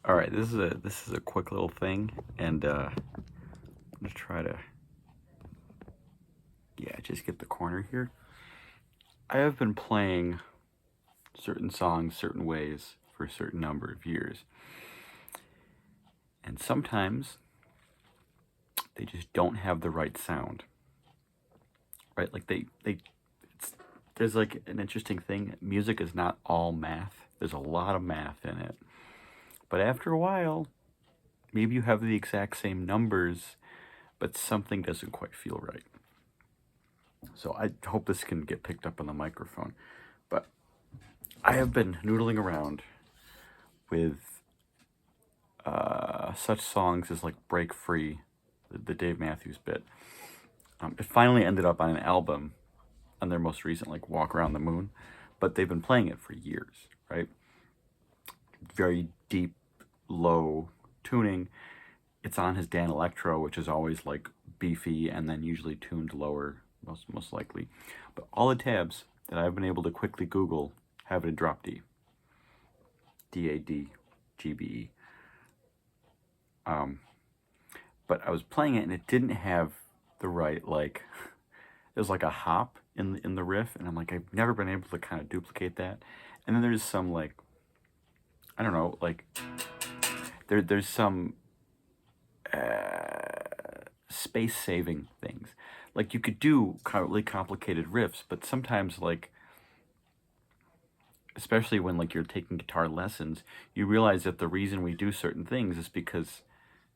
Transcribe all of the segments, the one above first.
All right, this is a quick little thing, and I'm gonna try to just get the corner here. I have been playing certain songs certain ways for a certain number of years, and sometimes they just don't have the right sound. Right? Like there's like an interesting thing. Music is not all math. There's a lot of math in it. But after a while, maybe you have the exact same numbers, but something doesn't quite feel right. So I hope this can get picked up on the microphone. But I have been noodling around with such songs as like Break Free, the Dave Matthews bit. It finally ended up on an album on their most recent, like Walk Around the Moon, but they've been playing it for years, right? Very deep, low tuning. It's on his Dan Electro, which is always like beefy and then usually tuned lower, most likely. But all the tabs that I've been able to quickly Google have it in drop D. D-A-D, G-B-E. But I was playing it and it didn't have the right, like, it was like a hop in the riff, and I'm like, I've never been able to kind of duplicate that. And then there's some, like, I don't know, like, there's some space-saving things. Like, you could do really complicated riffs, but sometimes, like, especially when, like, you're taking guitar lessons, you realize that the reason we do certain things is because,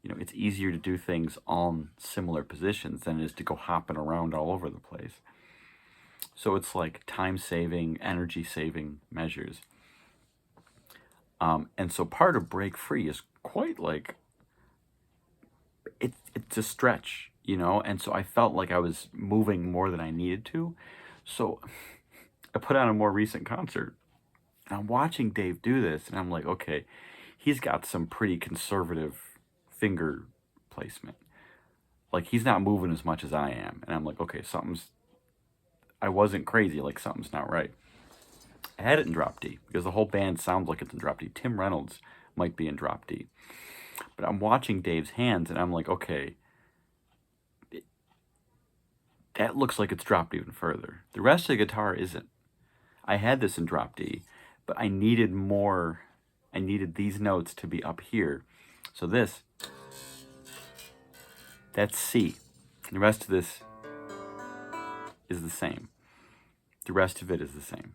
you know, it's easier to do things on similar positions than it is to go hopping around all over the place. So it's like time-saving, energy-saving measures. And so part of Break Free is quite like, it's a stretch, you know? And so I felt like I was moving more than I needed to. So I put on a more recent concert. And I'm watching Dave do this, and I'm like, okay, he's got some pretty conservative finger placement. Like, he's not moving as much as I am. And I'm like, okay, I wasn't crazy, like something's not right. I had it in drop D because the whole band sounds like it's in drop D. Tim Reynolds might be in drop D. But I'm watching Dave's hands and I'm like, okay, that looks like it's dropped even further. The rest of the guitar isn't. I had this in drop D, but I needed more. I needed these notes to be up here. So that's C. The rest of this is the same. The rest of it is the same.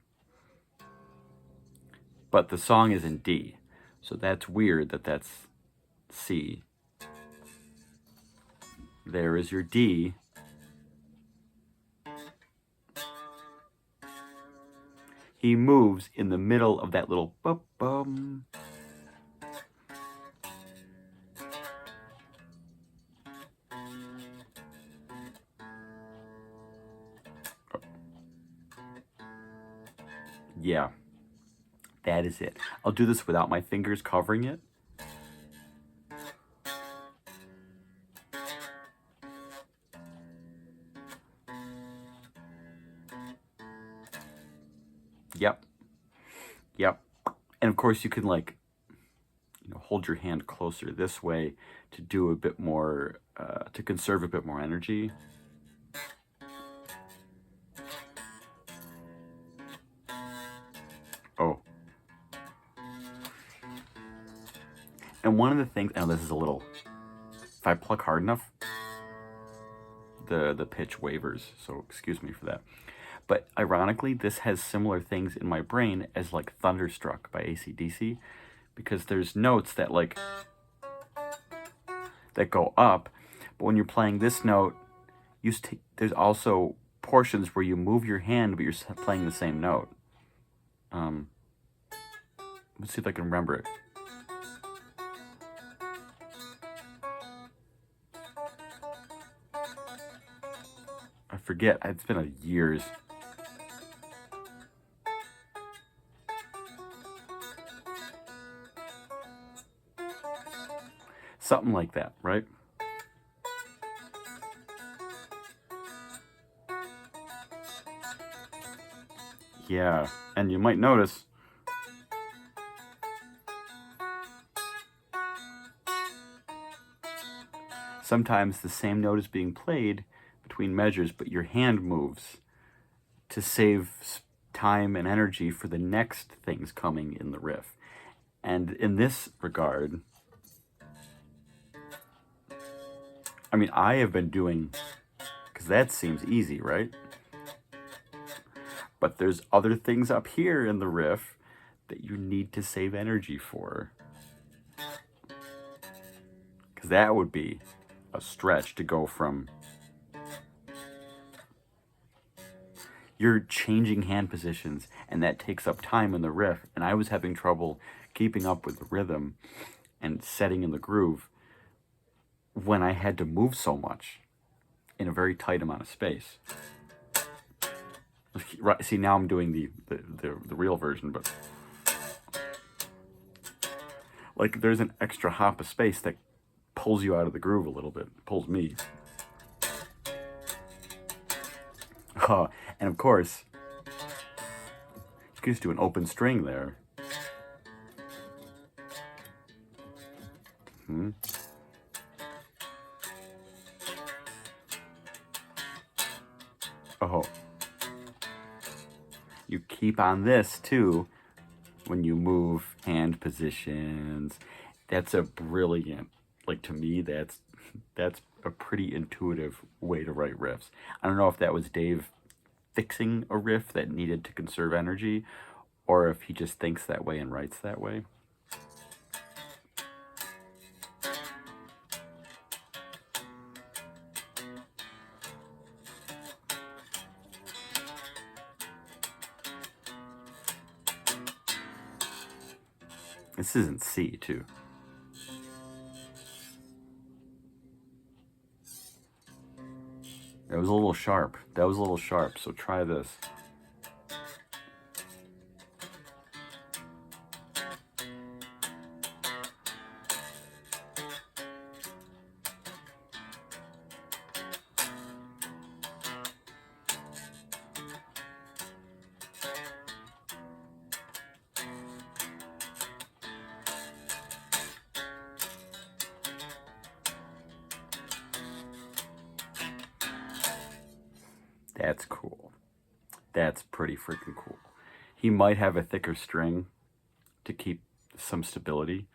But the song is in D. So that's weird that that's C. There is your D. He moves in the middle of that little bum. Yeah, that is it. I'll do this without my fingers covering it. Yep. And of course you can, like, you know, hold your hand closer this way to do a bit more, to conserve a bit more energy. Oh. And one of the things, and this is a little, if I pluck hard enough, the pitch wavers, so excuse me for that. But ironically, this has similar things in my brain as like Thunderstruck by AC/DC, because there's notes that like, that go up, but when you're playing this note, there's also portions where you move your hand, but you're playing the same note. Let's see if I can remember it. I forget, it's been years. Something like that, right? Yeah, and you might notice sometimes the same note is being played between measures, but your hand moves to save time and energy for the next things coming in the riff. And in this regard, I mean, I have been doing, because that seems easy, right? But there's other things up here in the riff that you need to save energy for. Because that would be a stretch to go from, you're changing hand positions, and that takes up time in the riff. And I was having trouble keeping up with the rhythm and setting in the groove when I had to move so much in a very tight amount of space. Right, see, now I'm doing the real version, but like there's an extra hop of space that pulls you out of the groove a little bit, pulls me. And of course, you can just do an open string there. Oh. You keep on this too when you move hand positions. That's a brilliant, like to me, that's a pretty intuitive way to write riffs. I don't know if that was Dave fixing a riff that needed to conserve energy, or if he just thinks that way and writes that way. This isn't C, too. That was a little sharp. That was a little sharp, so try this. That's cool. That's pretty freaking cool. He might have a thicker string to keep some stability.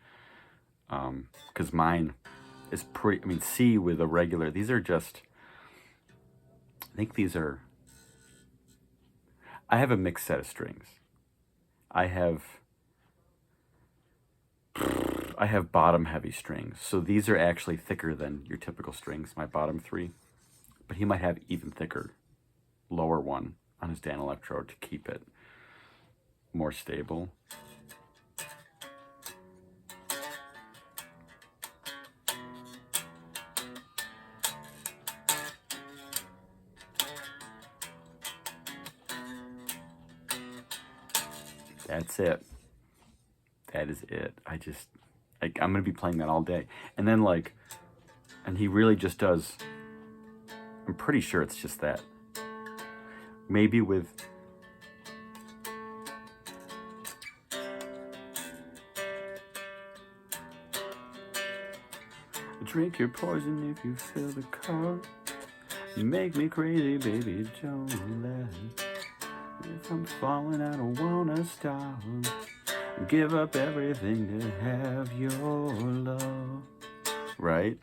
Because mine is pretty, I mean, C with a regular, these are just, I think these are, I have a mixed set of strings. I have bottom heavy strings. So these are actually thicker than your typical strings, my bottom three. But he might have even thicker lower one on his Dan electrode to keep it more stable. That's it. That is it. I'm going to be playing that all day. And then and he really just does, I'm pretty sure it's just that. Maybe with, drink your poison if you feel the cup. You make me crazy, baby, don't let. If I'm falling, I don't wanna stop. Give up everything to have your love. Right?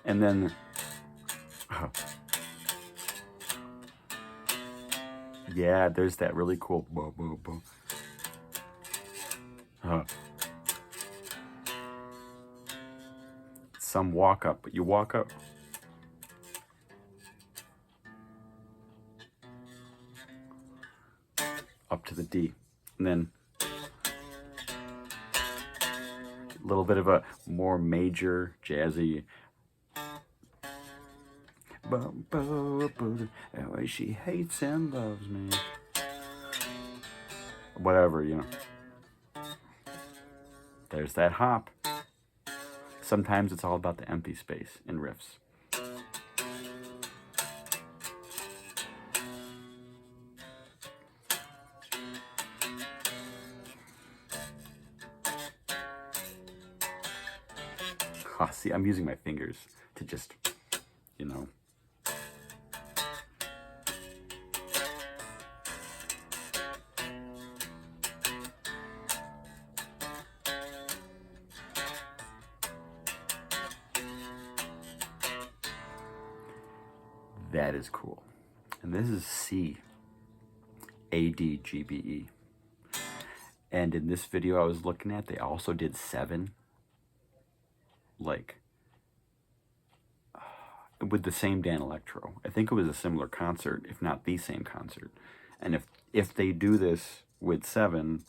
And then, yeah, there's that really cool some walk up, but you walk up. Up to the D. And then a little bit of a more major, jazzy. The way she hates and loves me. Whatever, you know. There's that hop. Sometimes it's all about the empty space in riffs. See, I'm using my fingers. to just, you know. That is cool. And this is C, A, D, G, B, E. And in this video I was looking at, they also did 7, like, with the same Dan Electro. I think it was a similar concert, if not the same concert. And if they do this with 7,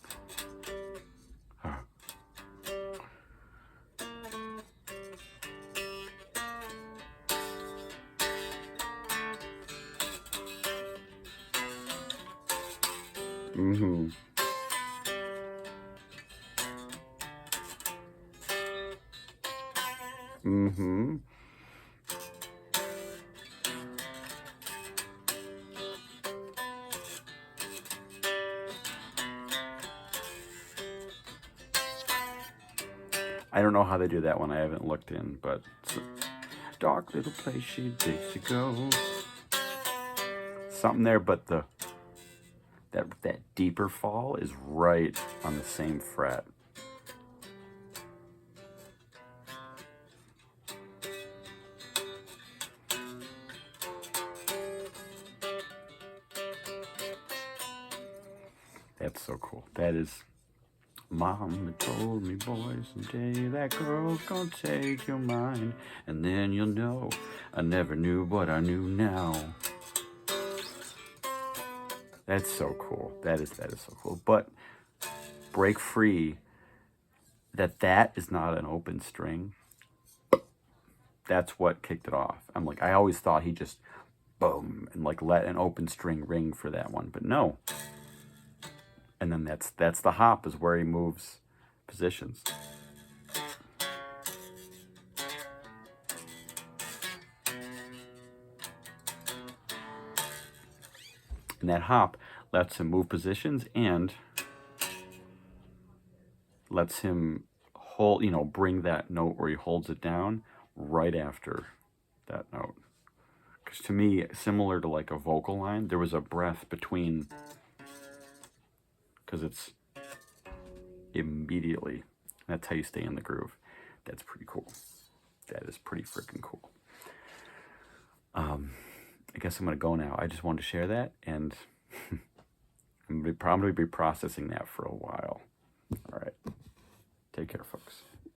mm-hmm. Mm-hmm. I don't know how they do that one. I haven't looked in, but it's a dark little place she takes to go. Something there, but that deeper fall is right on the same fret. That's so cool. That is, Mama told me, boy, someday that girl's gonna take your mind, and then you'll know I never knew what I knew now. That's so cool. That is so cool. But Break Free, that is not an open string. That's what kicked it off. I'm like, I always thought he just boom and like let an open string ring for that one, but no. And then that's the hop, is where he moves positions. And that hop lets him move positions and lets him hold, you know, bring that note where he holds it down right after that note. Because to me, similar to like a vocal line, there was a breath between, because it's immediately, that's how you stay in the groove. That's pretty cool. That is pretty freaking cool. I guess I'm gonna go now. I just wanted to share that, and I'm gonna probably be processing that for a while. All right, take care, folks.